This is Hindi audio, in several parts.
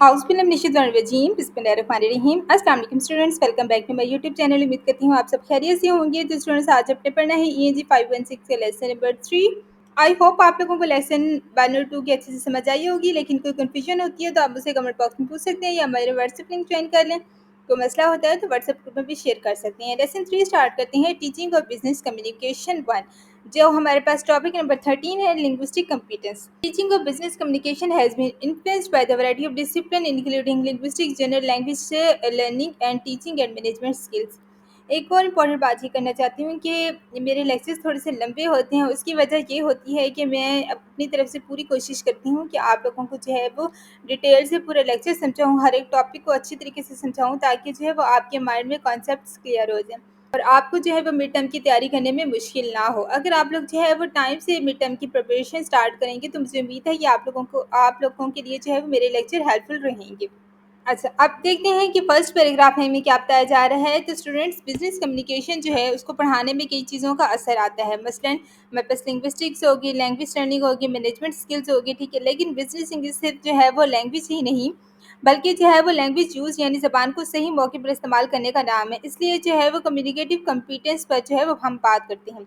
हाउसबिल्लामिनशैतानिर्रजीम बिस्मिल्लाहिर्रहमानिर्रहीम। अस्सलाम वालेकुम students, welcome back to my YouTube channel. उम्मीद करती हूँ आप सब खैरियत से होंगे। तो स्टूडेंट्स, आज अपने पढ़ना है ENG 516 के लेसन नंबर 3। आई होप आप लोगों को लेसन 1 और 2 की अच्छे से समझ आई होगी। लेकिन कोई कन्फ्यूजन होती है तो आप उसे कमेंट बॉक्स में पूछ सकते हैं या हमारे व्हाट्सएप लिंक ज्वाइन कर लें। कोई मसला होता है तो व्हाट्सएप ग्रुप में भी शेयर कर सकते हैं। लेसन 3 स्टार्ट करते हैं, टीचिंग और बिजनेस कम्युनिकेशन 1। जो हमारे पास टॉपिक नंबर 13 है, linguistic competence. Teaching of business communication has been influenced by the variety of discipline including linguistics, general language learning and teaching and management skills. एक और इम्पॉर्टेंट बात ये करना चाहती हूँ कि मेरे लेक्चर्स थोड़े से लंबे होते हैं। उसकी वजह ये होती है कि मैं अपनी तरफ से पूरी कोशिश करती हूँ कि आप लोगों को जो है वो डिटेल से पूरा लेक्चर समझाऊँ, हर एक टॉपिक को अच्छी तरीके से समझाऊँ, ताकि जो है वो आपके माइंड में कॉन्सेप्ट्स क्लियर हो जाएँ और आपको जो है वो मिड टर्म की तैयारी करने में मुश्किल ना हो। अगर आप लोग जो है वो टाइम से मिड टर्म की प्रिपरेशन स्टार्ट करेंगे तो मुझे उम्मीद है कि आप लोगों के लिए जो है वो मेरे लेक्चर हेल्पफुल रहेंगे। अच्छा, अब देखते हैं कि फर्स्ट पैराग्राफ में क्या बताया जा रहा है। तो स्टूडेंट्स, बिजनेस कम्युनिकेशन जो है उसको पढ़ाने में कई चीज़ों का असर आता है। मसलन हमारे पास लिंग्विस्टिक्स होगी, लैंग्वेज लर्निंग होगी, मैनेजमेंट स्किल्स होगी, ठीक है। लेकिन बिजनेस इंग्लिश सिर्फ जो है वो लैंग्वेज ही नहीं, बल्कि जो है वो लैंग्वेज यूज़ यानी ज़बान को सही मौके पर इस्तेमाल करने का नाम है। इसलिए जो है वो कम्युनिकेटिव कम्पिटेंस पर जो है वो हम बात करते हैं।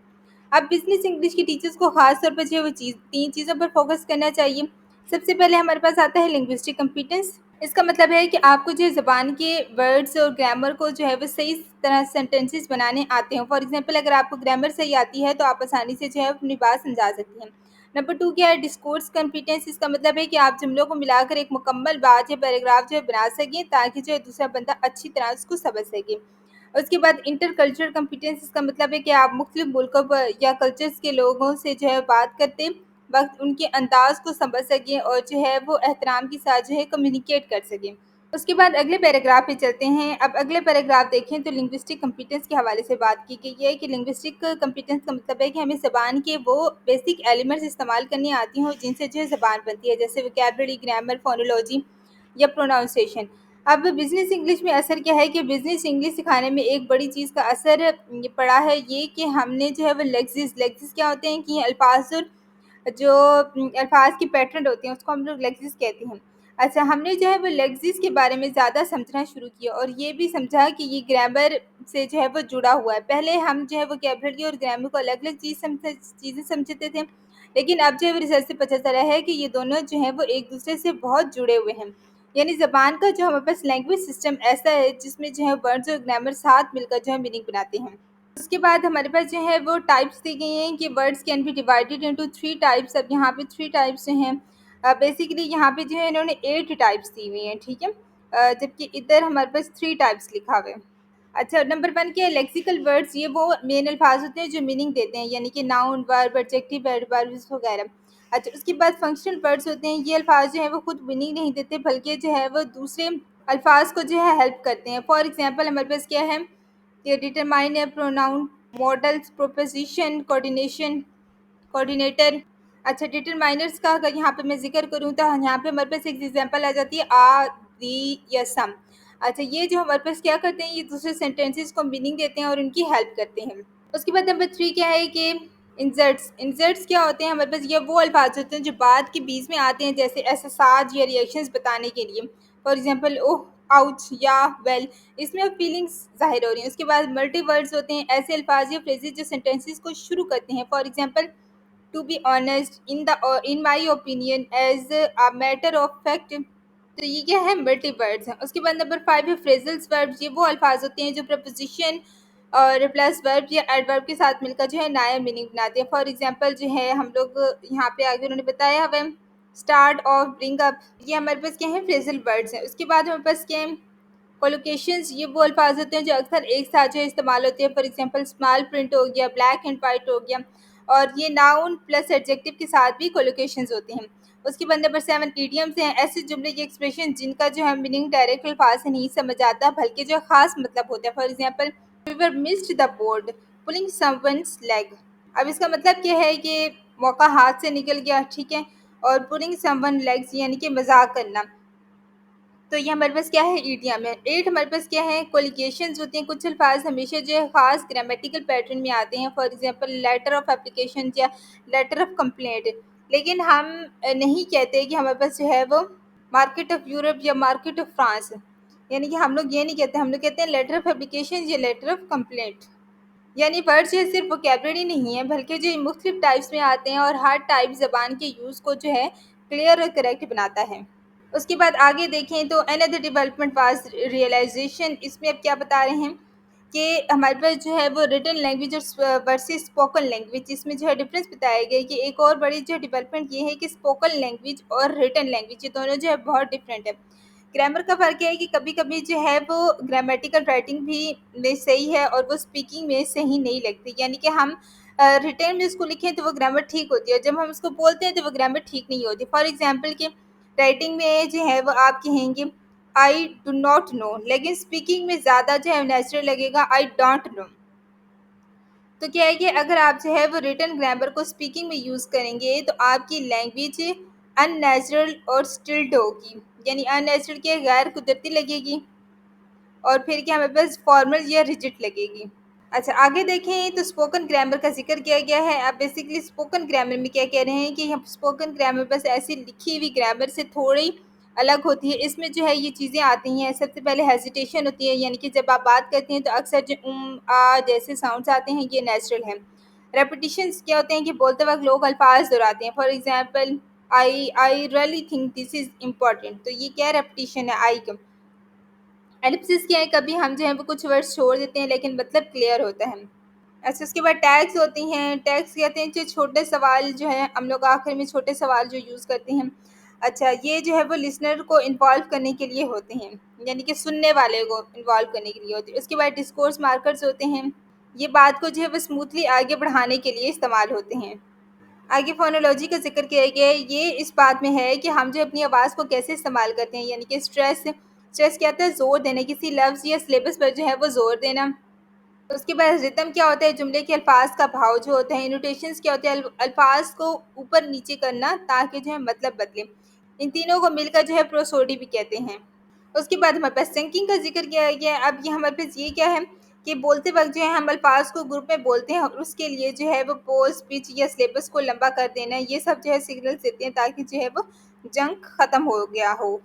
अब बिजनेस इंग्लिश के टीचर्स को खास तौर पर जो है वो तीन चीज़ों पर फोकस करना चाहिए। सबसे पहले हमारे पास आता है लिंग्विस्टिक कम्पिटेंस। इसका मतलब है कि आपको जो है ज़बान के वर्ड्स और ग्रामर को जो है वो सही तरह सेंटेंसेस बनाने आते हैं। फॉर एग्जांपल, अगर आपको ग्रामर सही आती है तो आप आसानी से जो है अपनी बात समझा सकती हैं। नंबर 2 क्या है? Discourse competence. इसका मतलब है कि आप जुमलों को मिलाकर एक मुकम्मल बात या पैराग्राफ जो है बना सकें, ताकि जो है दूसरा बंदा अच्छी तरह उसको समझ सके। उसके बाद इंटरकल्चरल कॉम्पिटेंस। इसका मतलब है कि आप मुख्तलिफ मुल्कों पर या कल्चर्स के लोगों से जो है बात करते वक्त उनके अंदाज को समझ सकें और जो है वो एहतराम के साथ जो है कम्युनिकेट कर सकें। उसके बाद अगले पैराग्राफ पे चलते हैं। अब अगले पैराग्राफ देखें तो लिंग्विस्टिक कम्पिटेंस के हवाले से बात की गई है कि लिंग्विस्टिक कम्पिटेंस का मतलब है कि हमें ज़बान के वो बेसिक एलिमेंट्स इस्तेमाल करनी आती हों जिनसे जो है ज़बान बनती है, जैसे वोकैबुलरी, ग्रामर, फोनोलॉजी या प्रोनाउंसिएशन। अब बिज़नेस इंग्लिश में असर क्या है कि बिज़नेस इंग्लिश सिखाने में एक बड़ी चीज़ का असर ये पड़ा है, ये कि हमने जो है वो लेक्सिस क्या होते हैं कि अल्फाज जो अल्फाज की पैटर्न होते हैं उसको हम लोग लेक्सिस कहते हैं। अच्छा, हमने जो है वो लेक्सिस के बारे में ज़्यादा समझना शुरू किया और ये भी समझा कि ये ग्रामर से जो है वो जुड़ा हुआ है। पहले हम जो है वोकैबुलरी और ग्रामर को अलग-अलग चीज़ें समझते थे, लेकिन अब जो है वो रिसर्च से पता चला है कि ये दोनों जो हैं वो एक दूसरे से बहुत जुड़े हुए हैं। यानी ज़बान का जो हमारे पास लैंग्वेज सिस्टम ऐसा है जिसमें जो है वर्ड्स और ग्रामर साथ मिलकर जो है मीनिंग बनाते हैं। उसके बाद हमारे पास जो है वो टाइप्स दी गई हैं कि words can be divided into 3 types. अब यहाँ पे 3 टाइप्स जो हैं, बेसिकली यहाँ पे जो है इन्होंने 8 टाइप्स दी हुई हैं, ठीक है। जबकि इधर हमारे पास 3 टाइप्स लिखा हुआ है। अच्छा, नंबर 1 क्या है? Lexical words. ये वो मेन अल्फाज होते हैं जो मीनिंग देते हैं, यानी कि नाउन, वर्ब, एडजेक्टिव, एडवर्ब्स वगैरह। अच्छा, उसके बाद फंक्शनल वर्ड्स होते हैं। ये अल्फाज जो है वो खुद मीनिंग नहीं देते, बल्कि जो है वो दूसरे अल्फाज को जो है हेल्प करते हैं। फॉर एग्जांपल, हमारे पास क्या है कि डिटरमाइन है, प्रोनाउन, मॉडल्स, प्रोपोजिशन, कोऑर्डिनेटर। अच्छा, डिटरमाइनर्स का अगर यहाँ पे मैं ज़िक्र करूँ तो यहाँ पे हमारे पास एक एग्जांपल आ जाती है, आ, दी या सम। अच्छा, ये जो हमारे पास क्या करते हैं, ये दूसरे सेंटेंसेस को मीनिंग देते हैं और उनकी हेल्प करते हैं। उसके बाद नंबर 3 क्या है कि इंसर्ट्स क्या होते हैं? हमारे पास ये वो अल्फाज होते हैं जो बात के बीच में आते हैं, जैसे एहसास या रिएक्शंस बताने के लिए। फॉर एग्जांपल, ओह, आउच या वेल। इसमें अब फीलिंग्स ज़ाहिर हो रही हैं। उसके बाद मल्टी वर्ड्स होते हैं, ऐसे अल्फाज या फ्रेजेस जो सेंटेंसेस को शुरू करते हैं। For example, to be honest, in my opinion, as a matter of fact. तो ये क्या है? मल्टी वर्ड्स हैं। उसके बाद नंबर 5 है फ्रेजल्स वर्ब्स। ये वो अल्फाज होते हैं जो प्रपोजिशन और प्लस वर्ब या एडवर्ब के साथ मिलकर जो है नया मीनिंग बनाते हैं। फॉर एग्जांपल जो है हम लोग यहाँ पे आगे उन्होंने बताया हुआ है, स्टार्ट ऑफ, ब्रिंग अप। ये हमारे पास क्या है? फ्रेजल वर्ड्स हैं। उसके बाद हमारे पास क्या है? कोलोकेशंस। ये वो अल्फाज होते हैं जो अक्सर एक साथ जो इस्तेमाल होते हैं। फॉर एग्जांपल, स्मॉल प्रिंट हो गया, ब्लैक एंड वाइट हो गया। और ये नाउन प्लस एडजेक्टिव के साथ भी कोलोकेशंस होते हैं। उसके बाद नंबर 7 ईडियम्स हैं, ऐसे जुमले के एक्सप्रेशन जिनका जो है मीनिंग डायरेक्ट अल्फाज से नहीं समझ आता, बल्कि जो खास मतलब होता है। For example, we were missed the board, pulling someone's leg. अब इसका मतलब क्या है कि मौका हाथ से निकल गया, ठीक है। और पुलिंग समवन लेग्स यानी कि मजाक करना। तो ये हमारे पास क्या है? ईडियम है। 8 हमारे पास क्या है? कोलिगेशंस होते हैं। कुछ अल्फाज हमेशा जो है ख़ास ग्रामेटिकल पैटर्न में आते हैं। For example, letter of application या लेटर ऑफ कंप्लेंट। लेकिन हम नहीं कहते कि हमारे पास जो है वो मार्केट ऑफ यूरोप या मार्केट ऑफ फ्रांस। यानी कि हम लोग ये नहीं कहते, हम लोग कहते हैं लेटर ऑफ एप्लीकेशन या लेटर ऑफ कंप्लेंट। यानी वर्ड जो है सिर्फ वोकेबलरी नहीं है, बल्कि जो मुख्तलिफ टाइप्स में आते हैं और हर टाइप ज़बान के यूज़ को जो है क्लियर और करेक्ट बनाता है। उसके बाद आगे देखें तो अनदर डेवलपमेंट वाज रियलाइजेशन। इसमें अब क्या बता रहे हैं कि हमारे पास जो है वो रिटन लैंग्वेज और वर्सेस स्पोकन लैंग्वेज, इसमें जो है डिफरेंस बताया गया है कि एक और बड़ी जो डेवलपमेंट ये है कि स्पोकन लैंग्वेज और रिटन लैंग्वेज ये दोनों जो है बहुत डिफरेंट है। ग्रामर का फ़र्क है कि कभी-कभी जो है वो ग्रामेटिकल राइटिंग भी में सही है और वो स्पीकिंग में सही नहीं लगती। यानी कि हम रिटेन में उसको लिखें तो वो ग्रामर ठीक होती है, और जब हम उसको बोलते हैं तो वो ग्रामर ठीक नहीं होती। फॉर एग्ज़ाम्पल कि राइटिंग में जो है वो आप कहेंगे आई डू नॉट नो, लेकिन स्पीकिंग में ज़्यादा जो है नेचुरल लगेगा आई डोंट नो। तो क्या है कि अगर आप जो है वो रिटन ग्रामर को स्पीकिंग में यूज़ करेंगे तो आपकी लैंग्वेज अननेचुरल और स्टिल्ड होगी। यानी अननेचुरल के गैर कुदरती लगेगी, और फिर क्या हमारे पास फॉर्मल या रिजिड लगेगी। अच्छा, आगे देखें तो स्पोकन ग्रामर का ज़िक्र किया गया है। अब बेसिकली स्पोकन ग्रामर में क्या कह रहे हैं कि हम स्पोकन ग्रामर बस ऐसी लिखी हुई ग्रामर से थोड़ी अलग होती है। इसमें जो है ये चीज़ें आती हैं। सबसे पहले हेजिटेशन होती है, यानी कि जब आप बात करते हैं तो अक्सर जो आ जैसे साउंड्स आते हैं ये नेचुरल हैं। रेपिटिशंस क्या होते हैं कि बोलते वक्त लोग अल्फाज दोहराते हैं। For example I really think this is important, तो ये क्या रेपिटिशन है आई का। एलिप्सिस क्या है, कभी हम जो है वो कुछ वर्ड्स छोड़ देते हैं लेकिन मतलब क्लियर होता है। अच्छा, उसके बाद टैग्स होती हैं। टैग्स कहते हैं जो छोटे सवाल जो है हम लोग आखिर में छोटे सवाल जो यूज़ करते हैं। अच्छा, ये जो है वो लिसनर को इन्वॉल्व करने के लिए होते हैं, यानी कि सुनने वाले को इन्वॉल्व करने के लिए होते हैं। उसके बाद डिस्कोर्स मार्कर्स होते हैं। ये बात को जो है वो स्मूथली आगे बढ़ाने के लिए इस्तेमाल होते हैं। आगे फ़ोनोलॉजी का ज़िक्र किया गया है। ये इस बात में है कि हम जो अपनी आवाज़ को कैसे इस्तेमाल करते हैं, यानी कि स्ट्रेस स्ट्रेस क्या होता है, ज़ोर देना, किसी लफ्ज़ या सिलेबस पर जो है वो ज़ोर देना। उसके बाद रिदम क्या होता है, जुमले के अल्फाज का भाव जो होता है। इनोटेशंस क्या होते हैं, अल्फाज को ऊपर नीचे करना ताकि जो है मतलब बदले। इन तीनों को मिलकर जो है प्रोसोडी भी कहते हैं। उसके बाद हमारे पास चंकिंग का ज़िक्र किया गया है। अब ये हमारे पास ये क्या है कि बोलते वक़्त जो है हम अल्फ़ाज़ को ग्रुप में बोलते हैं और उसके लिए जो है वो पोज़, पिच या सिलेबस को लंबा कर देना, ये सब जो है सिग्नल्स देते हैं ताकि जो है वो जंक ख़त्म हो गया हो।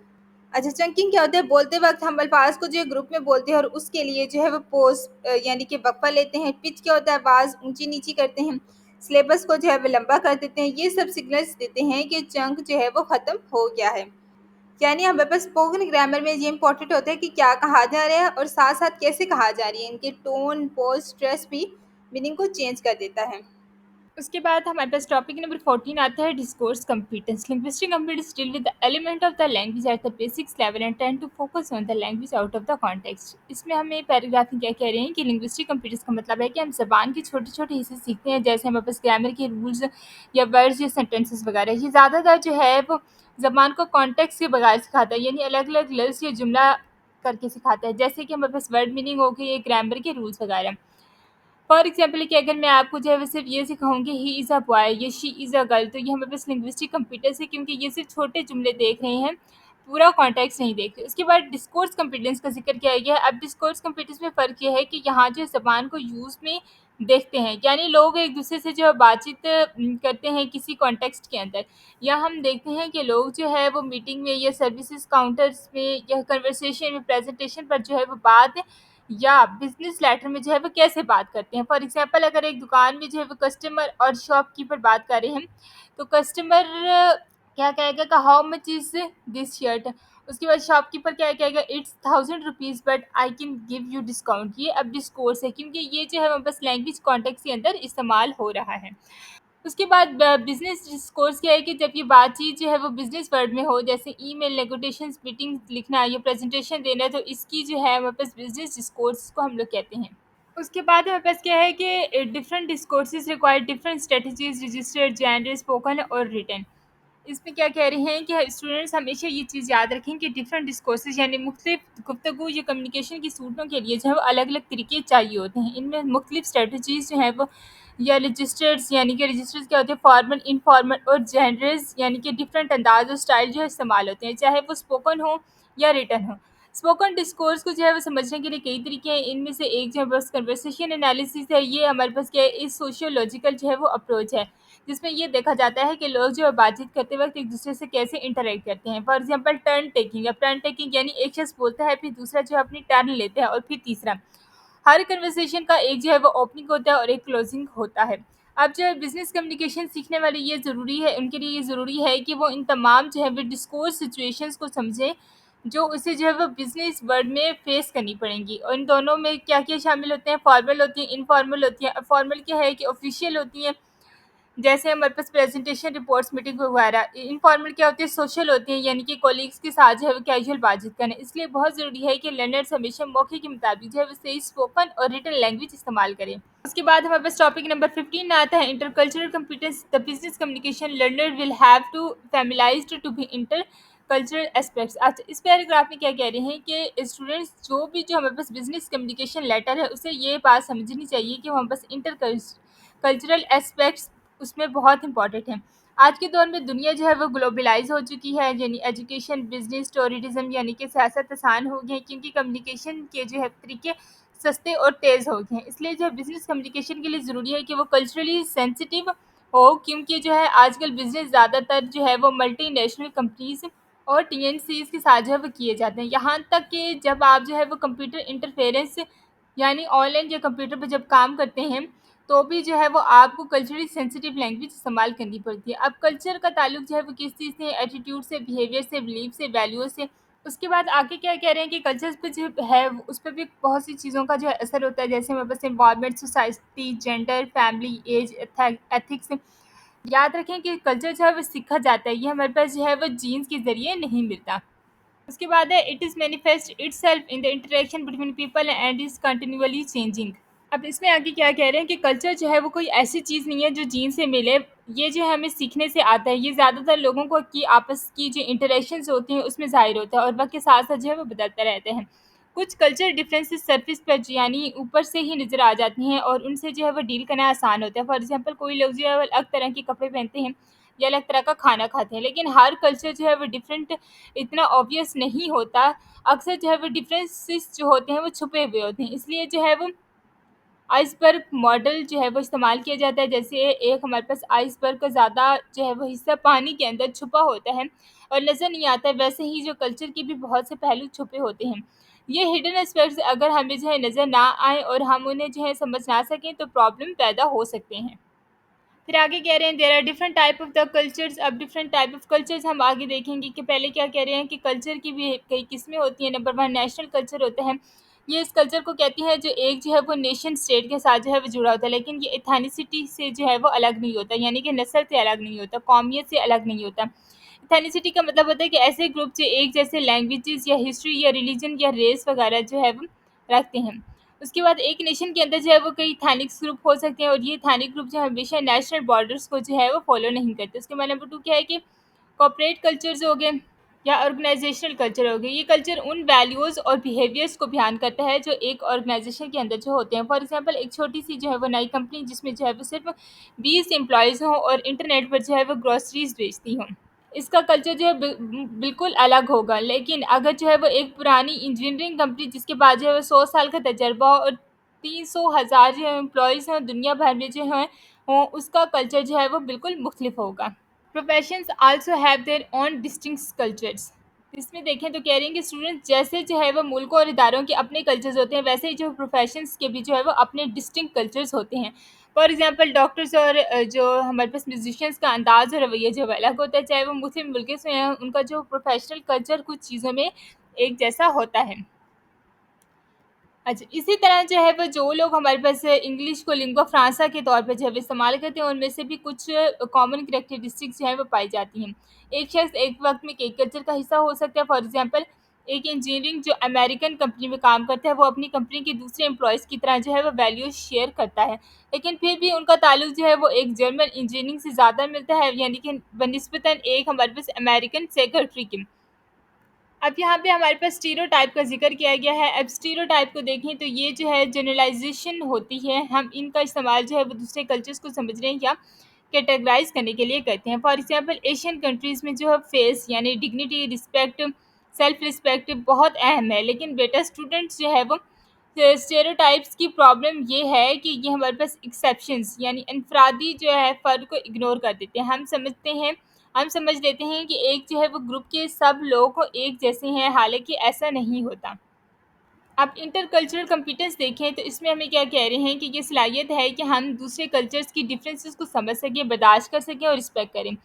अच्छा, चंकिंग क्या होता है, बोलते वक़्त हम अल्फ़ाज़ को जो है ग्रुप में बोलते हैं और उसके लिए जो है वो पोज़ यानी कि वक़्फ़ा लेते हैं। पिच क्या होता है, आवाज़ ऊँची-नीची करते हैं। सिलेबस को जो है वो लंबा कर देते हैं। ये सब सिग्नल्स देते हैं कि चंक जो है वो ख़त्म हो गया है। यानी हमारे पास स्पोकन ग्रामर में ये इम्पोर्टेंट होता है कि क्या कहा जा रहा है और साथ-साथ कैसे कहा जा रही है। इनके टोन, पॉज़, स्ट्रेस भी मीनिंग को चेंज कर देता है। उसके बाद हमारे पास टॉपिक नंबर 14 आता है discourse competence. Linguistic competence deal with the element of the language at the basics level and tend to focus on the language out of the context. इसमें हमें पैराग्राफ में क्या कह रहे हैं कि लिंग्विस्टिक कंप्लीटेंस का मतलब है कि हम ज़बान के छोटे-छोटे हिस्से सीखते हैं, जैसे हमारे पास ग्रामर के रूल्स या वर्ड्स या सेंटेंसेस वगैरह। ये ज़्यादातर जो है वो ज़बान को कॉन्टेक्स्ट के बगैर सिखाता है, यानी अलग-अलग लफ्ज़ या जुमला करके सिखाता है। जैसे कि हमारे पास वर्ड मीनिंग हो गई, ग्रामर के रूल्स वगैरह। फॉर एग्जाम्पल कि अगर मैं आपको जो है वो सिर्फ ये सिखाऊंगी ही इज़ अ बॉय या शी इज़ अ गर्ल, तो ये हमारे पास लिंग्विस्टिक कंप्यूटर्स है, क्योंकि ये सिर्फ छोटे जुमले देख रहे हैं, पूरा कॉन्टेक्स्ट नहीं देख रहे। उसके बाद डिस्कोर्स कॉम्पिटेंस का जिक्र किया गया है। अब डिस्कोर्स कॉम्पिटेंस में फ़र्क यह है कि यहाँ जो ज़बान को यूज़ में देखते हैं, यानी लोग एक दूसरे से जो है बातचीत करते हैं किसी कॉन्टेक्स्ट के अंदर, या हम देखते हैं कि लोग जो है वो मीटिंग में या सर्विसेज काउंटर्स में या कन्वर्सेशन में प्रेजेंटेशन पर जो है वो बात या बिज़नेस लेटर में जो है वो कैसे बात करते हैं। फॉर एग्ज़ाम्पल अगर एक दुकान में जो है वो कस्टमर और शॉपकीपर बात कर रहे हैं, तो कस्टमर क्या कहेगा कि how much is this shirt? उसके बाद शॉपकीपर क्या कहेगा, it's 1000 rupees but I can give you discount. ये अब डिस्कोर्स है, क्योंकि ये जो है बस लैंग्वेज कॉन्टेक्स्ट के अंदर इस्तेमाल हो रहा है। उसके बाद बिज़नेस डिस्कोर्स क्या है कि जब ये बातचीत जो है वो बिज़नेस वर्ल्ड में हो, जैसे ईमेल, नेगोशिएशंस, मीटिंग लिखना या प्रेजेंटेशन देना, तो इसकी जो है हमारे पास बिज़नेस डिस्कोर्स को हम लोग कहते हैं। उसके बाद हमारे पास क्या है कि different discourses require different strategies, registered, gender, spoken और रिटन। इसमें क्या कह रहे हैं कि स्टूडेंट्स हमेशा ये चीज़ याद रखें कि डिफरेंट डिस्कोर्सेज यानी मुख्तलिफ गुफ्तगू या कम्युनिकेशन की सूटों के लिए जो है वो अलग अलग तरीके चाहिए होते हैं। इनमें मुख्तलिफ स्ट्रेटजीज जो हैं वो या रजिस्टर्स, यानी कि रजिस्टर्स क्या होते हैं, फॉर्मल, इनफॉर्मल और जेंडर्स यानी कि डिफरेंट अंदाज और स्टाइल जो है इस्तेमाल होते हैं, चाहे वो स्पोकन हो या रिटन हो। स्पोकन डिस्कोर्स को जो है वो समझने के लिए कई तरीके हैं। इनमें से एक जो है बस कन्वर्सेशन एनालिसिस है। ये हमारे पास क्या है, इस सोशियोलॉजिकल जो है वो अप्रोच है जिसमें ये देखा जाता है कि लोग जो है बातचीत करते वक्त एक दूसरे से कैसे इंटरेक्ट करते हैं। फॉर एग्जाम्पल टर्न टेकिंग, अब टर्न टेकिंग यानी एक शख्स बोलता है, फिर दूसरा जो है अपनी टर्न लेता है, और फिर तीसरा। हर कन्वर्सेशन का एक जो है वो ओपनिंग होता है और एक क्लोजिंग होता है। अब जो है बिजनेस कम्युनिकेशन सीखने वाले ये ज़रूरी है, उनके लिए ये ज़रूरी है कि वो इन तमाम जो है वो डिस्कोर्स सिचुएशंस को समझें, जो उसे जो है वो बिजनेस वर्ल्ड में फेस करनी पड़ेंगी। और इन दोनों में क्या क्या शामिल होते हैं, फॉर्मल होती हैं, इनफॉर्मल होती हैं। फॉर्मल क्या है कि ऑफिशियल होती हैं, जैसे हमारे पास प्रेजेंटेशन रिपोर्ट्स मीटिंग वगैरह। इनफॉर्मल क्या होती है, सोशल होती हैं, यानी कि कोलीग्स के साथ जो है वो कैजुअल बातचीत करें। इसलिए बहुत ज़रूरी है कि लर्नर्स हमेशा मौके के मुताबिक जो है वो सही स्पोकन और रिटन लैंग्वेज इस्तेमाल करें। उसके बाद हमारे पास टॉपिक नंबर 15 आता है intercultural competence the business communication learner will have to familiarized to be inter cultural aspects. अच्छा, इस पैराग्राफ में क्या कह रहे हैं कि स्टूडेंट्स जो भी जो हमारे पास बिजनेस कम्युनिकेशन लेटर है उसे ये बात समझनी चाहिए कि हमारे पास इंटर कल्चरल एस्पेक्ट्स उसमें बहुत इंपॉर्टेंट है। आज के दौर में दुनिया जो है वो ग्लोबलाइज हो चुकी है, यानी एजुकेशन, बिजनेस, टूरिज्म यानी कि सियासत आसान हो गई है, क्योंकि कम्युनिकेशन के जो है तरीके सस्ते और तेज़ हो गए हैं। इसलिए जो बिजनेस कम्युनिकेशन के लिए ज़रूरी है कि वो कल्चरली सेंसिटिव हो, क्योंकि जो है आजकल बिजनेस ज़्यादातर जो है वो मल्टीनेशनल कंपनीज और टीएनसीज के साथ जो है वो किए जाते हैं। यहाँ तक कि जब आप जो है वो कंप्यूटर इंटरफेरेंस यानी ऑनलाइन या कंप्यूटर पर जब काम करते हैं, तो भी जो है वो आपको कल्चरली सेंसिटिव लैंग्वेज इस्तेमाल करनी पड़ती है। अब कल्चर का ताल्लुक जो है वो किस चीज़ से, एटीट्यूड से, बिहेवियर से, बिलीफ से, वैल्यूज से। उसके बाद आगे क्या कह रहे हैं कि कल्चर पे जो है उस पर भी बहुत सी चीज़ों का जो है असर होता है, जैसे हमारे पास environment, society, gender, family, age, ethics. याद रखें कि कल्चर जो है वो सीखा जाता है, ये हमारे पास जो है वो जीन्स के ज़रिए नहीं मिलता। उसके बाद है it is manifest itself in the interaction between people and is continually changing. अब इसमें आगे क्या कह रहे हैं कि कल्चर जो है वो कोई ऐसी चीज़ नहीं है जो जीन से मिले, ये जो है हमें सीखने से आता है। ये ज़्यादातर लोगों को की आपस की जो इंटरेक्शंस होती हैं उसमें ज़ाहिर होता है, और वक्त के साथ साथ जो है वो बदलते रहते हैं। कुछ कल्चर डिफरेंसेस सरफेस पर यानी ऊपर से ही नज़र आ जाती हैं, और उनसे जो है वो डील करना आसान होता है। फॉर एग्जांपल कोई लोग जो है वो अलग तरह के कपड़े पहनते हैं या अलग तरह का खाना खाते हैं, लेकिन हर कल्चर जो है वो डिफरेंट इतना ऑब्वियस नहीं होता। अक्सर जो है वो डिफरेंसेस जो होते हैं वो छुपे हुए होते हैं। इसलिए जो है वो आइसबर्ग मॉडल जो है वो इस्तेमाल किया जाता है। जैसे एक हमारे पास आइसबर्ग का ज़्यादा जो है वो हिस्सा पानी के अंदर छुपा होता है और नज़र नहीं आता है, वैसे ही जो कल्चर के भी बहुत से पहलू छुपे होते हैं। ये हिडन एस्पेक्ट्स अगर हमें जो है नज़र ना आए और हम उन्हें जो है समझ ना सकें तो प्रॉब्लम पैदा हो सकते हैं। फिर आगे कह रहे हैं there are different type of the cultures. अब डिफरेंट टाइप ऑफ कल्चर्स हम आगे देखेंगे कि पहले क्या कह रहे हैं कि कल्चर की भी कई किस्में होती हैं। नंबर वन नेशनल कल्चर होता है। ये इस कल्चर को कहती है जो एक जो है वो नेशन स्टेट के साथ जो है वो जुड़ा होता है, लेकिन ये इथेनिसिटी से जो है वो अलग नहीं होता, यानी कि नस्ल से अलग नहीं होता, कौमियत से अलग नहीं होता। इथेनिसिटी का मतलब होता है कि ऐसे ग्रुप जो एक जैसे लैंग्वेजेस या हिस्ट्री या रिलीजन या रेस वगैरह जो है वो रखते हैं। उसके बाद एक नेशन के अंदर जो है वो कई थानिक ग्रुप हो सकते हैं, और ये थानिक ग्रुप जो है हमेशा नेशनल बॉर्डर्स को जो है वो फॉलो नहीं करते। उसके बाद नंबर टू क्या है कि कॉर्पोरेट कल्चर्स हो गए या ऑर्गेनाइजेशनल कल्चर हो गए। ये कल्चर उन वैल्यूज़ और बिहेवियर्स को बयान करता है जो एक ऑर्गेनाइजेशन के अंदर जो होते हैं। फॉर एग्जांपल एक छोटी सी जो है वो नई कंपनी जिसमें जो है वो सिर्फ 20 एम्प्लॉयज़ हों और इंटरनेट पर जो है वो ग्रॉसरीज बेचती हों, इसका कल्चर जो है बिल्कुल अलग होगा। लेकिन अगर जो है वो एक पुरानी इंजीनियरिंग कंपनी जिसके पास जो है वो 100 साल का तजर्बा हो और 300,000 जो है एम्प्लॉयज़ हैं दुनिया भर में जो हैं हों, उसका कल्चर जो है वो बिल्कुल मुख्तलिफ होगा। Professions also have their own distinct cultures. इसमें देखें तो कह रही हैं कि स्टूडेंट्स जैसे जो है वो मुल्कों और इदारों के अपने कल्चर्स होते हैं, वैसे ही जो प्रोफेशंस के भी जो है वो अपने डिस्टिंक्ट कल्चर्स होते हैं। फॉर एग्जांपल डॉक्टर्स और जो हमारे पास म्यूजिशियंस का अंदाज और रवैया जो है अलग होता है, चाहे वो मुस्लिम मुल्क से हैं, उनका जो प्रोफेशनल कल्चर कुछ चीज़ों में एक जैसा होता है। अच्छा, इसी तरह जो है वो जो लोग हमारे पास इंग्लिश को लिंगुआ फ्रांसा के तौर पे जो है वो इस्तेमाल करते हैं, उनमें से भी कुछ कॉमन करैक्टरिस्टिक्स जो है वो पाई जाती हैं। एक शख्स एक वक्त में कई कल्चर का हिस्सा हो सकता है। फॉर एग्जांपल एक इंजीनियरिंग जो अमेरिकन कंपनी में काम करता है वो अपनी कंपनी के दूसरे एम्प्लॉयज़ की तरह जो है वो वैल्यूज शेयर करता है, लेकिन फिर भी उनका ताल्लुक जो है वो एक जर्मन इंजीनियरिंग से ज़्यादा मिलता है, यानी कि बनस्बतन एक हमारे पास अमेरिकन सेक्रेटरी के। अब यहाँ पे हमारे पास स्टीरियोटाइप का ज़िक्र किया गया है। अब स्टीरियोटाइप को देखें तो ये जो है जनरलाइज़ेशन होती है, हम इनका इस्तेमाल जो है वो दूसरे कल्चर्स को समझने या कैटेगराइज़ करने के लिए करते हैं। फॉर एग्ज़ाम्पल एशियन कंट्रीज़ में जो है फेस यानी डिग्निटी, रिस्पेक्ट, सेल्फ रिस्पेक्ट बहुत अहम है, लेकिन बेटा स्टूडेंट्स जो है वो स्टेरियोटाइप्स की प्रॉब्लम ये है कि ये हमारे पास एक्सेप्शंस यानी अनफरादी जो है फ़र्क को इग्नोर कर देते हैं। हम समझ लेते हैं कि एक जो है वो ग्रुप के सब लोग एक जैसे हैं, हालांकि ऐसा नहीं होता। आप इंटरकल्चरल कंपीटेंस देखें तो इसमें हमें क्या कह रहे हैं कि ये सलाहियत है कि हम दूसरे कल्चर्स की डिफरेंसेस को समझ सकें, बर्दाश्त कर सकें और रिस्पेक्ट करें।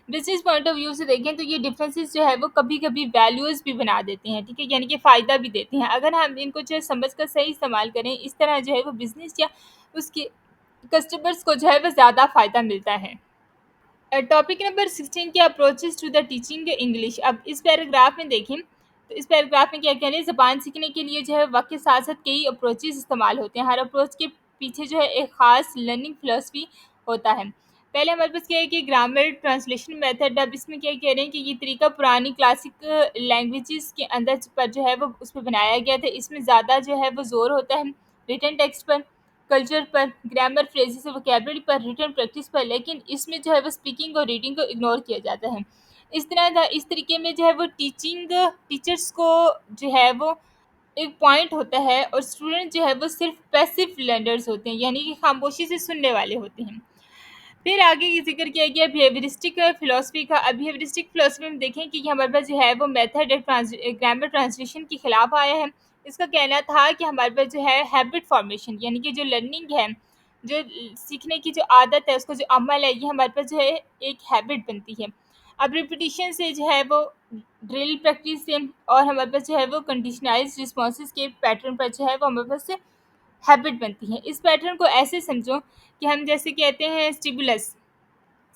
बिजनेस पॉइंट ऑफ व्यू से देखें तो ये डिफरेंसेस जो है वो कभी कभी वैल्यूज़ भी बना देते हैं, ठीक है, यानी कि फ़ायदा भी देते हैं। अगर हम इनको जो है समझ कर सही इस्तेमाल करें, इस तरह जो है वो बिज़नेस या उसके कस्टमर्स को जो है वो ज़्यादा फ़ायदा मिलता है। टॉपिक नंबर 16 के approaches to the teaching English. अब इस पैराग्राफ में देखें तो इस पैराग्राफ में क्या कह रहे हैं, ज़बान सीखने के लिए जो है वक्त के साथ साथ कई अप्रोचेस इस्तेमाल होते हैं। हर अप्रोच के पीछे जो है एक ख़ास लर्निंग फ़िलासफ़ी होता है। पहले हमारे पास क्या है कि ग्रामर ट्रांसलेशन मेथड। अब इसमें क्या कह रहे हैं कि ये तरीका पुरानी क्लासिक लैंग्वेजेस के अंदर पर जो है वो उस पर बनाया गया था। इसमें ज़्यादा जो है वो ज़ोर होता है रिटन टेक्स्ट पर, कल्चर पर, ग्रामर, फ्रेजेस और वोकैबुलरी पर, रिटन प्रैक्टिस पर, लेकिन इसमें जो है वो स्पीकिंग और रीडिंग को इग्नोर किया जाता है। इस तरीके में जो है वो टीचर्स को जो है वो एक पॉइंट होता है और स्टूडेंट जो है वो सिर्फ पैसिव लर्नर्स होते हैं, यानी कि खामोशी से सुनने वाले होते हैं। फिर आगे ये ज़िक्र किया गया बिहेवियरिस्टिक फ़िलॉसफ़ी का। अब बिहेवियरिस्टिक फ़िलॉसफ़ी में देखें कि ये हमारे पास जो है वो मेथड ग्रामर ट्रांसलेशन के खिलाफ आया है। इसका कहना था कि हमारे पास जो है हैबिट फॉर्मेशन, यानी कि जो लर्निंग है, जो सीखने की जो आदत है, उसका जो अमल है, ये हमारे पास जो है एक हैबिट बनती है। अब रिपीटिशन से जो है वो ड्रिल प्रैक्टिस से और हमारे पास जो है वो कंडीशनाइज्ड रिस्पॉन्सेज के पैटर्न पर जो है वो हमारे पास हैबिट बनती है। इस पैटर्न को ऐसे समझो कि हम जैसे कहते हैं स्टिमुलस।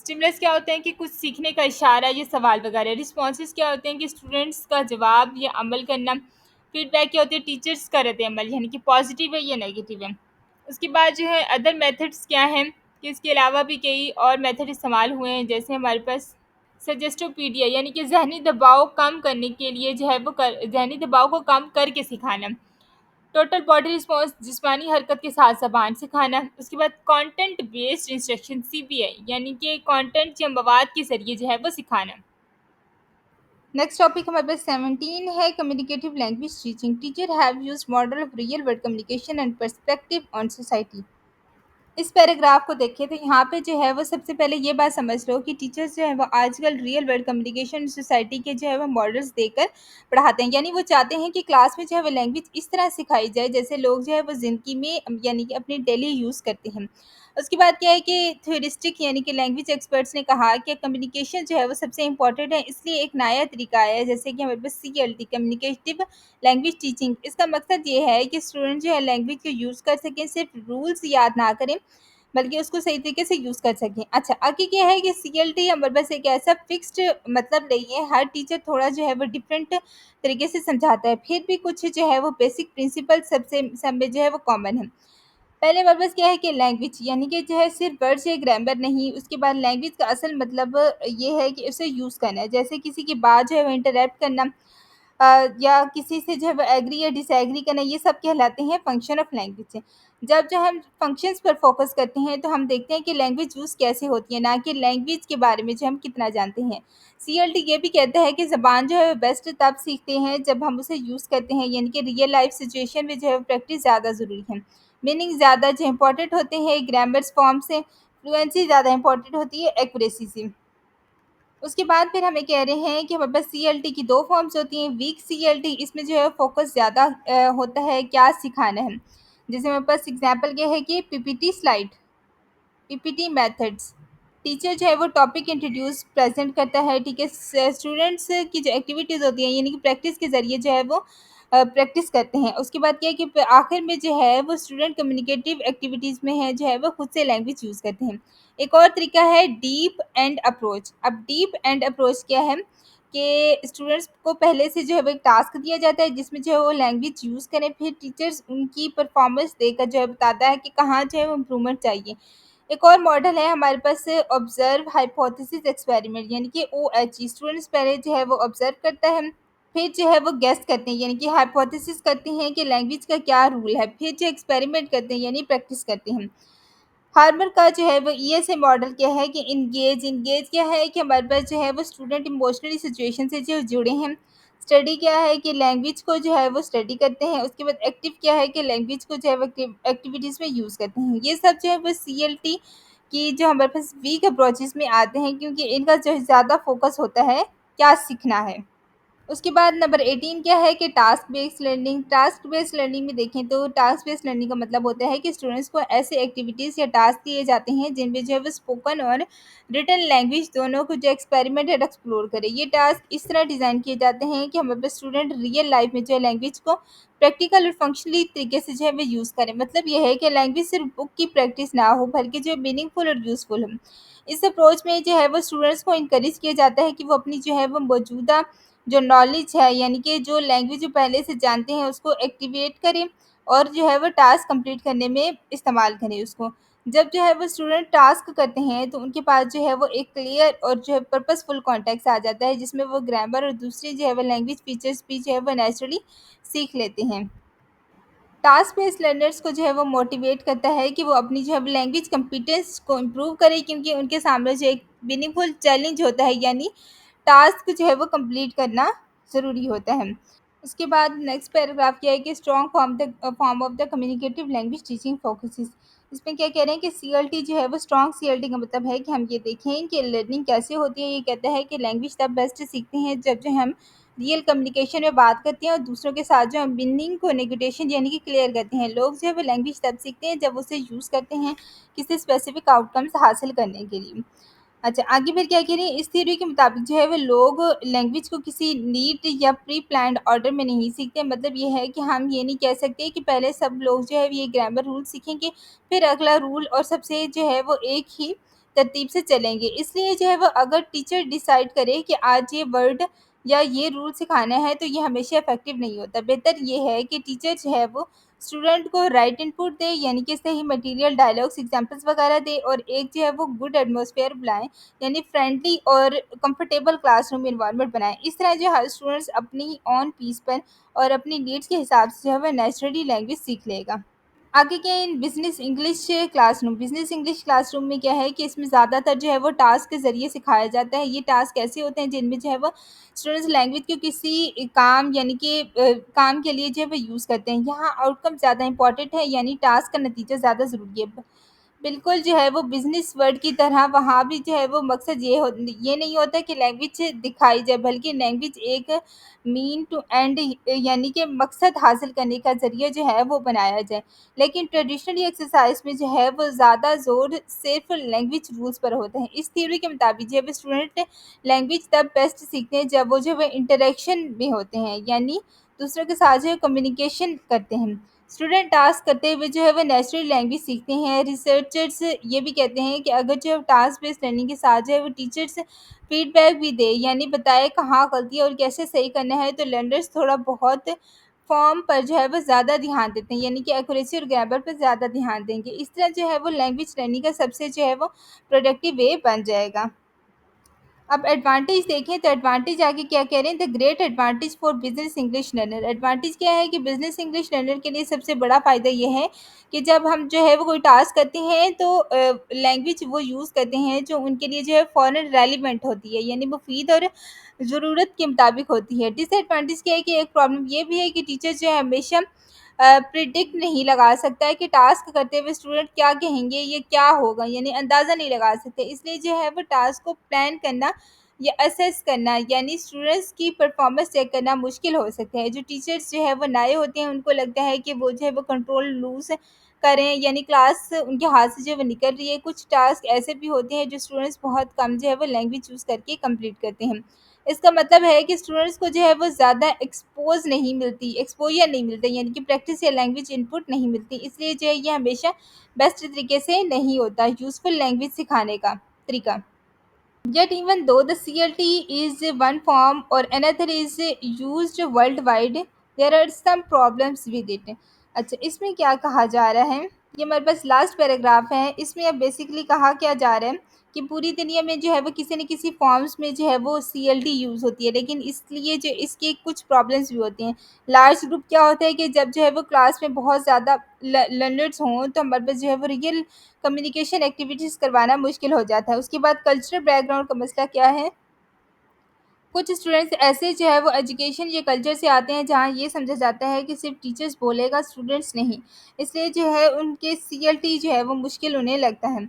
स्टिमुलस क्या होते हैं कि कुछ सीखने का इशारा या सवाल वगैरह। रिस्पॉन्सेज क्या होते हैं कि स्टूडेंट्स का जवाब या अमल करना। फीडबैक क्या होते हैं, टीचर्स का रद्द अमल, यानी कि पॉजिटिव है या नेगेटिव है। उसके बाद जो है अदर मेथड्स क्या हैं कि इसके अलावा भी कई और मेथड इस्तेमाल हुए हैं, जैसे हमारे पास सजेस्टोपीडिया, यानी कि जहनी दबाव कम करने के लिए जो है वो जहनी दबाव को कम करके सिखाना। टोटल बॉडी रिस्पॉन्स, जिस्मानी हरकत के साथ ज़बान सिखाना। उसके बाद कंटेंट बेस्ड इंस्ट्रक्शन सीबीआई, यानी कि कंटेंट या मवाद के ज़रिए जो है वो सिखाना। नेक्स्ट टॉपिक हमारे पास 17 है communicative language teaching. Teacher have used model of real world communication and perspective on society. इस पैराग्राफ को देखें तो यहाँ पे जो है वो सबसे पहले ये बात समझ लो कि टीचर्स जो है वो आजकल रियल वर्ल्ड कम्युनिकेशन सोसाइटी के जो है वो मॉडल्स देकर पढ़ाते हैं, यानी वो चाहते हैं कि क्लास में जो है वो लैंग्वेज इस तरह सिखाई जाए जैसे लोग जो है वो ज़िंदगी में यानी कि अपने डेली यूज़ करते हैं। उसके बाद क्या है कि थ्योरिस्टिक यानी कि लैंग्वेज एक्सपर्ट्स ने कहा कि कम्युनिकेशन जो है वो सबसे इंपॉर्टेंट है, इसलिए एक नया तरीका आया है जैसे कि हमारे पास CLT कम्युनिकेटिव लैंग्वेज टीचिंग। इसका मकसद ये है कि स्टूडेंट जो है लैंग्वेज को यूज़ कर सकें, सिर्फ रूल्स याद ना करें बल्कि उसको सही तरीके से यूज़ कर सकें। अच्छा, आगे क्या है कि CLT हमारे पास एक ऐसा फिक्स्ड मतलब नहीं है, हर टीचर थोड़ा जो है वो डिफरेंट तरीके से समझाता है, फिर भी कुछ जो है वो बेसिक प्रिंसिपल सबसे सब में जो है वो कॉमन है। पहले हमारे पास क्या है कि लैंग्वेज यानी कि जो है सिर्फ वर्ड्स या ग्रामर नहीं, उसके बाद लैंग्वेज का असल मतलब ये है कि उसे यूज़ करना है, जैसे किसी की बात जो है वो इंटरप्ट करना या किसी से जो है वो एग्री या डिसएग्री करना, ये सब कहलाते हैं फंक्शन ऑफ लैंग्वेज। जब जो हम फंक्शंस पर फोकस करते हैं तो हम देखते हैं कि लैंग्वेज यूज़ कैसे होती है, ना कि लैंग्वेज के बारे में जो हम कितना जानते हैं। CLT ये भी कहता है कि ज़बान जो है बेस्ट तब सीखते हैं जब हम उसे यूज़ करते हैं, यानी कि रियल लाइफ सिचुएशन में जो है प्रैक्टिस ज़्यादा ज़रूरी है। मीनिंग ज़्यादा जो इम्पोर्टेंट होते हैं ग्रामर्स फॉर्म से, फ्लुएंसी ज़्यादा इम्पोर्टेंट होती है एक्यूरेसी से। उसके बाद फिर हमें कह रहे हैं कि हमारे पास CLT की 2 फॉर्म्स होती हैं। वीक CLT इसमें जो है फ़ोकस ज़्यादा होता है क्या सिखाना है। जैसे हमारे पास एग्ज़ाम्पल क्या है कि PPT slide, PPT methods. Teacher जो है वो टॉपिक इंट्रोड्यूस प्रेज़ेंट करता है, ठीक है? स्टूडेंट्स की जो एक्टिविटीज़ होती हैं यानी कि प्रैक्टिस के ज़रिए जो है वो प्रैक्टिस करते हैं। उसके बाद क्या है कि आखिर में जो है वो स्टूडेंट कम्युनिकेटिव एक्टिविटीज़ में है जो है वो खुद से लैंग्वेज यूज़ करते हैं। एक और तरीका है डीप एंड अप्रोच। अब डीप एंड अप्रोच क्या है कि स्टूडेंट्स को पहले से जो है वो एक टास्क दिया जाता है जिसमें जो है वो लैंग्वेज यूज़ करें, फिर टीचर्स उनकी परफॉर्मेंस देकर जो है बताता है कि कहाँ जो है वो इम्प्रूवमेंट चाहिए। एक और मॉडल है हमारे पास ऑब्जर्व हाइपोथेसिस एक्सपेरिमेंट, यानी कि OHE। स्टूडेंट्स पहले जो है वो ऑब्जर्व करता है, फिर जो है वो गेस करते हैं यानी कि हाइपोथेसिस करते हैं कि लैंग्वेज का क्या रूल है, फिर जो एक्सपेरिमेंट करते हैं यानी प्रैक्टिस करते हैं। हार्वर्ड का जो है वो ESA मॉडल क्या है कि इंगेज क्या है कि हमारे पास जो है वो स्टूडेंट इमोशनली सिचुएशन से जो जुड़े हैं, स्टडी क्या है कि लैंग्वेज को जो है वो स्टडी करते हैं। उसके बाद एक्टिव क्या है कि लैंग्वेज को जो है वो एक्टिविटीज़ में यूज़ करते हैं। ये सब जो है वो सीएलटी की जो हमारे पास वीक अप्रोचेस में आते हैं, क्योंकि इनका जो है ज़्यादा फोकस होता है क्या सीखना है। उसके बाद नंबर 18 क्या है कि task based learning. Task based learning में देखें तो टास्क बेस्ड लर्निंग का मतलब होता है कि स्टूडेंट्स को ऐसे एक्टिविटीज़ या टास्क दिए जाते हैं जिनमें जो है वो स्पोकन और रिटन लैंग्वेज दोनों को जो एक्सपेरिमेंट और एक्सप्लोर करे। ये टास्क इस तरह डिज़ाइन किए जाते हैं कि हमारे स्टूडेंट रियल लाइफ में जो है लैंग्वेज को प्रैक्टिकल और फंक्शनली तरीके से जो है वो यूज़ करें। मतलब यह है कि लैंग्वेज सिर्फ बुक की प्रैक्टिस ना हो, बल्कि जो है मीनिंगफुल और यूज़फुल हो। इस अप्रोच में जो है वो स्टूडेंट्स को इनकरेज किया जाता है कि वो अपनी जो है वो मौजूदा जो नॉलेज है, यानी कि जो लैंग्वेज जो पहले से जानते हैं उसको एक्टिवेट करें और जो है वो टास्क कंप्लीट करने में इस्तेमाल करें उसको। जब जो है वो स्टूडेंट टास्क करते हैं तो उनके पास जो है वो एक क्लियर और जो है पर्पसफुल कॉन्टेक्स्ट आ जाता है, जिसमें वो ग्रामर और दूसरी जो है वो लैंग्वेज फीचर्स भी जो है वो नेचुरली सीख लेते हैं। टास्क बेस्ड लर्नर्स को जो है वो मोटिवेट करता है कि वो अपनी जो है लैंग्वेज कॉम्पिटेंस को इम्प्रूव करें, क्योंकि उनके सामने जो एक मीनिंगफुल चैलेंज होता है, यानी टास्क जो है वो कंप्लीट करना ज़रूरी होता है। उसके बाद नेक्स्ट पैराग्राफ क्या है कि strong form of the communicative language teaching focuses. इसमें क्या कह रहे हैं कि सीएलटी जो है वो स्ट्रॉन्ग सीएलटी का मतलब है कि हम ये देखें कि लर्निंग कैसे होती है। ये कहता है कि लैंग्वेज तब बेस्ट सीखते हैं जब जो हम रियल कम्युनिकेशन में बात करते हैं और दूसरों के साथ जो हम मीनिंग को नेगोटिएशन यानी कि क्लियर करते हैं। लोग जो है वो लैंग्वेज तब सीखते हैं जब उसे यूज़ करते हैं किसी स्पेसिफिक आउटकम्स हासिल करने के लिए। अच्छा, आगे फिर क्या कह रही है, इस थ्योरी के मुताबिक जो है वो लोग लैंग्वेज को किसी नीट या प्री प्लान्ड ऑर्डर में नहीं सीखते। मतलब ये है कि हम ये नहीं कह सकते कि पहले सब लोग जो है ये ग्रामर रूल सीखेंगे, फिर अगला रूल, और सबसे जो है वो एक ही तरतीब से चलेंगे। इसलिए जो है वो अगर टीचर डिसाइड करे कि आज ये वर्ड या ये रूल सिखाना है तो ये हमेशा इफेक्टिव नहीं होता। बेहतर ये है कि टीचर जो है वो स्टूडेंट को राइट इनपुट दे, यानी कि सही मटेरियल, डायलॉग्स, एग्जांपल्स वगैरह दे, और एक जो है वो गुड एटमॉस्फेयर बुलाएं, यानी फ्रेंडली और कंफर्टेबल क्लासरूम इन्वायरमेंट बनाएं। इस तरह जो हर स्टूडेंट्स अपनी ऑन पीस पर और अपनी नीड्स के हिसाब से जो है वह नेचुरली लैंग्वेज सीख लेगा। आगे क्या है, इन बिजनेस इंग्लिश क्लासरूम में क्या है कि इसमें ज़्यादातर जो है वो टास्क के ज़रिए सिखाया जाता है। ये टास्क ऐसे होते हैं जिनमें जो है वो स्टूडेंट्स लैंग्वेज को किसी काम, यानी कि काम के लिए जो है वो यूज़ करते हैं। यहाँ आउटकम ज़्यादा इंपॉर्टेंट है, यानी टास्क का नतीजा ज़्यादा ज़रूरी है। बिल्कुल जो है वो बिज़नेस वर्ड की तरह वहाँ भी जो है वो मकसद ये नहीं होता कि लैंग्वेज दिखाई जाए, बल्कि लैंग्वेज एक मीन टू एंड, यानी कि मकसद हासिल करने का ज़रिया जो है वो बनाया जाए। लेकिन ट्रेडिशनली एक्सरसाइज में जो है वो ज़्यादा ज़ोर सिर्फ लैंग्वेज रूल्स पर होता है। इस थ्योरी के मुताबिक जब स्टूडेंट लैंग्वेज तब बेस्ट सीखते हैं जब वो जो है इंटरेक्शन में होते हैं, यानी दूसरों के साथ जो है कम्युनिकेशन करते हैं। स्टूडेंट टास्क करते हुए जो है वो नेचुरल लैंग्वेज सीखते हैं। रिसर्चर्स ये भी कहते हैं कि अगर जो है टास्क बेस्ड लर्निंग के साथ जो है वो टीचर्स फीडबैक भी दे, यानी बताए कहाँ गलती है और कैसे सही करना है, तो लर्नर्स थोड़ा बहुत फॉर्म पर जो है वो ज़्यादा ध्यान देते हैं, यानी कि एक्यूरेसी और ग्रामर पर ज़्यादा ध्यान देंगे। इस तरह जो है वो लैंग्वेज लर्निंग का सबसे जो है वो प्रोडक्टिव वे बन जाएगा। अब एडवांटेज देखें तो एडवांटेज आगे क्या कह रहे हैं, the great advantage for business English learner. Advantage क्या है कि बिजनेस इंग्लिश लर्नर के लिए सबसे बड़ा फ़ायदा ये है कि जब हम जो है वो कोई टास्क करते हैं तो लैंग्वेज वो यूज़ करते हैं जो उनके लिए जो है फ़ौरन रेलिवेंट होती है, यानी मुफीद और ज़रूरत के मुताबिक होती है। डिसएडवांटेज क्या है कि एक प्रॉब्लम ये भी है कि टीचर जो है हमेशा प्रिडिक्ट नहीं लगा सकता है कि टास्क करते हुए स्टूडेंट क्या कहेंगे, ये क्या होगा, यानी अंदाज़ा नहीं लगा सकते। इसलिए जो है वो टास्क को प्लान करना या असेस करना, यानी स्टूडेंट्स की परफॉर्मेंस चेक करना मुश्किल हो सकता है। जो टीचर्स जो है वो नए होते हैं उनको लगता है कि वो जो है वो कंट्रोल लूज़ करें, यानी क्लास उनके हाथ से जो है वो निकल रही है। कुछ टास्क ऐसे भी होते हैं जो स्टूडेंट्स बहुत कम जो है वो लैंग्वेज यूज़ करके कंप्लीट करते हैं। इसका मतलब है कि स्टूडेंट्स को जो है वो ज़्यादा एक्सपोज़र नहीं मिलता, यानी कि प्रैक्टिस या लैंग्वेज इनपुट नहीं मिलती। इसलिए जो है ये हमेशा बेस्ट तरीके से नहीं होता यूज़फुल लैंग्वेज सिखाने का तरीका। Yet, even though the CLT is one form or another is used worldwide, there are some problems with it. अच्छा, इसमें क्या कहा जा रहा है, ये हमारे पास लास्ट पैराग्राफ है। इसमें अब बेसिकली कहा क्या जा रहा है कि पूरी दुनिया में जो है वो किसी न किसी फॉर्म्स में जो है वो CLT यूज़ होती है, लेकिन इसलिए जो इसके कुछ प्रॉब्लम्स भी होती हैं। लार्ज ग्रुप क्या होता है कि जब जो है वो क्लास में बहुत ज़्यादा लर्नर्स हों तो हमारे पास जो है वो रियल कम्युनिकेशन एक्टिविटीज़ करवाना मुश्किल हो जाता है। उसके बाद कल्चरल बैकग्राउंड का मसला क्या है, कुछ स्टूडेंट्स ऐसे जो है वो एजुकेशन या कल्चर से आते हैं जहाँ ये समझा जाता है कि सिर्फ टीचर्स बोलेगा, स्टूडेंट्स नहीं। इसलिए जो है उनके सीएलटी जो है वो मुश्किल उन्हें लगता है।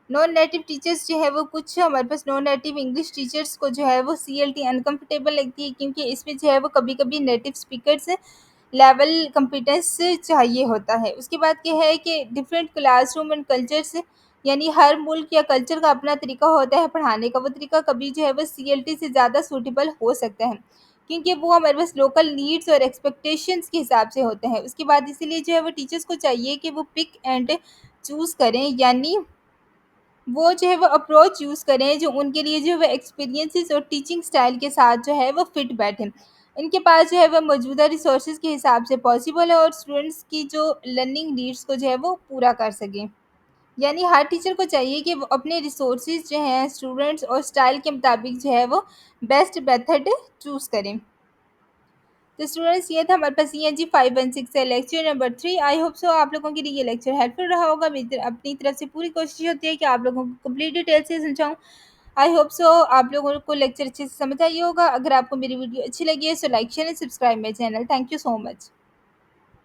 नॉन नेटिव टीचर्स जो है वो कुछ हमारे पास नॉन नेटिव इंग्लिश टीचर्स को जो है वो सीएलटी अनकम्फर्टेबल लगती है, क्योंकि इसमें जो है वो कभी-कभी नेटिव स्पीकर्स लेवल कॉम्पिटेंस चाहिए होता है। उसके बाद ये है कि डिफरेंट क्लासरूम एंड कल्चर्स, यानी हर मुल्क या कल्चर का अपना तरीका होता है पढ़ाने का। वो तरीका कभी जो है वो सीएलटी से ज़्यादा सूटेबल हो सकता है, क्योंकि वो हमारे पास लोकल नीड्स और एक्सपेक्टेशंस के हिसाब से होते हैं। उसके बाद इसीलिए जो है वो टीचर्स को चाहिए कि वो पिक एंड चूज़ करें, यानी वो जो है वो अप्रोच यूज़ करें जो उनके लिए जो है वो एक्सपीरियंसेस और टीचिंग स्टाइल के साथ जो है वो फिट बैठे। इनके पास जो है वो मौजूदा रिसोर्सेज के हिसाब से पॉसिबल है और स्टूडेंट्स की जो लर्निंग नीड्स को जो है वो पूरा कर सकें। यानी हर टीचर को चाहिए कि वो अपने रिसोर्सेज जो हैं स्टूडेंट्स और स्टाइल के मुताबिक जो है वो बेस्ट मेथड चूज़ करें। तो स्टूडेंट्स ये था हमारे पास ENG 516 से lecture number 3। I hope so आप लोगों के लिए ये लेक्चर हेल्पफुल रहा होगा। मेरी अपनी तरफ से पूरी कोशिश होती है कि आप लोगों को कंप्लीट डिटेल से समझाऊँ। आई होप सो आप लोगों को लेक्चर अच्छे से समझ आई होगा। अगर आपको मेरी वीडियो अच्छी लगी है so like share and subscribe my channel. Thank you so much.